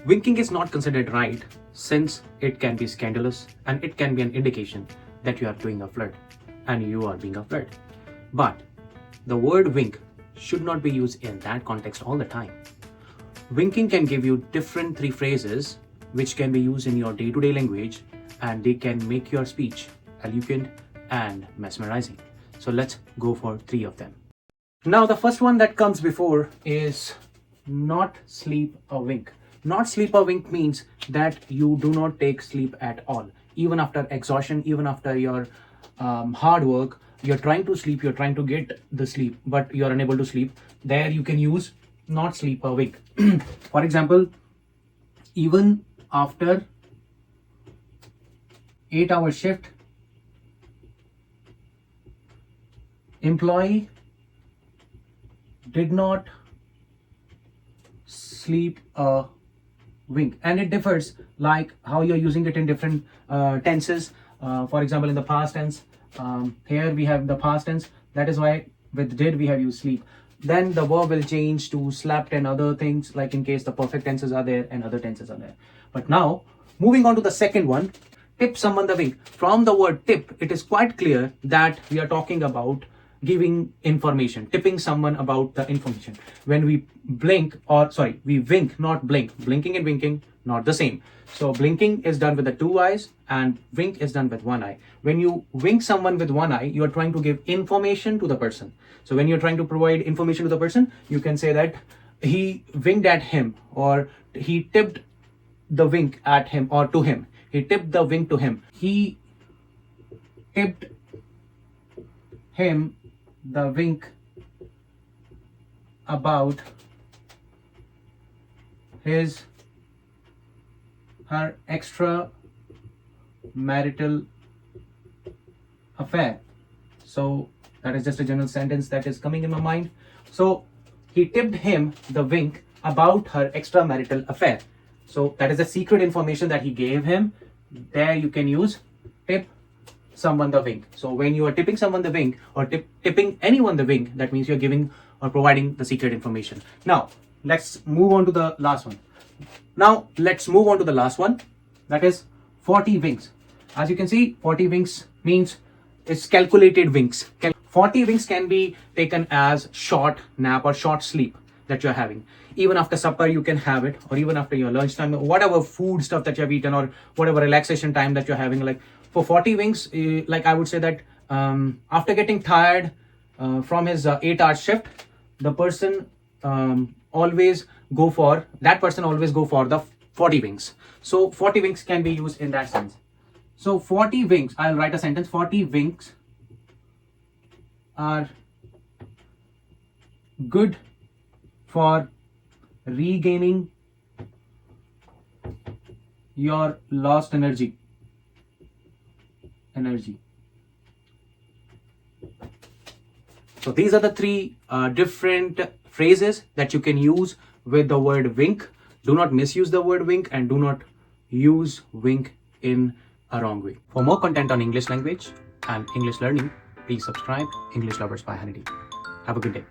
Winking is not considered right since it can be scandalous and it can be an indication that you are doing a flirt and you are being a flirt. But the word wink should not be used in that context all the time. Winking can give you different three phrases which can be used in your day-to-day language, and they can make your speech eloquent and mesmerizing. So let's go for three of them. Now the first one that comes before is not sleep a wink. Not sleep a wink means that you do not take sleep at all. Even after exhaustion, even after your hard work, you're trying to sleep, you're trying to get the sleep, but you're unable to sleep. There you can use not sleep a wink. For example, even after 8-hour shift, employee did not sleep a wink. And it differs like how you're using it in different tenses. For example, in the past tense, here we have the past tense. That is why with did we have used sleep. Then the verb will change to slept and other things, like in case the perfect tenses are there and other tenses are there. But now, moving on to the second one, tip someone the wink. From the word tip, it is quite clear that we are talking about giving information, tipping someone about the information. When we blink, we wink, not blink. Blinking and winking, not the same. So blinking is done with the two eyes and wink is done with one eye. When you wink someone with one eye, you are trying to give information to the person. So when you're trying to provide information to the person, you can say that he winked at him, or he tipped the wink at him or to him. He tipped the wink to him. He tipped him the wink about her extramarital affair. So that is just a general sentence that is coming in my mind. So he tipped him the wink about her extramarital affair. So that is the secret information that he gave him. There you can use tip someone the wink. So when you are tipping someone the wink or tipping anyone the wink, that means you're giving or providing the secret information. Now let's move on to the last one. That is 40 winks. As you can see, 40 winks means it's calculated winks. 40 winks can be taken as short nap or short sleep that you're having. Even after supper you can have it, or even after your lunchtime, whatever food stuff that you have eaten, or whatever relaxation time that you're having. Like for 40 winks, like I would say that after getting tired from his 8-hour shift, the person always go for the 40 winks. So 40 winks can be used in that sense. So 40 winks, I'll write a sentence. 40 winks are good for regaining your lost energy. So these are the three different phrases that you can use with the word wink. Do not misuse the word wink, and do not use wink in a wrong way. For more content on English language and English learning, please subscribe English Lovers by Hannity. Have a good day.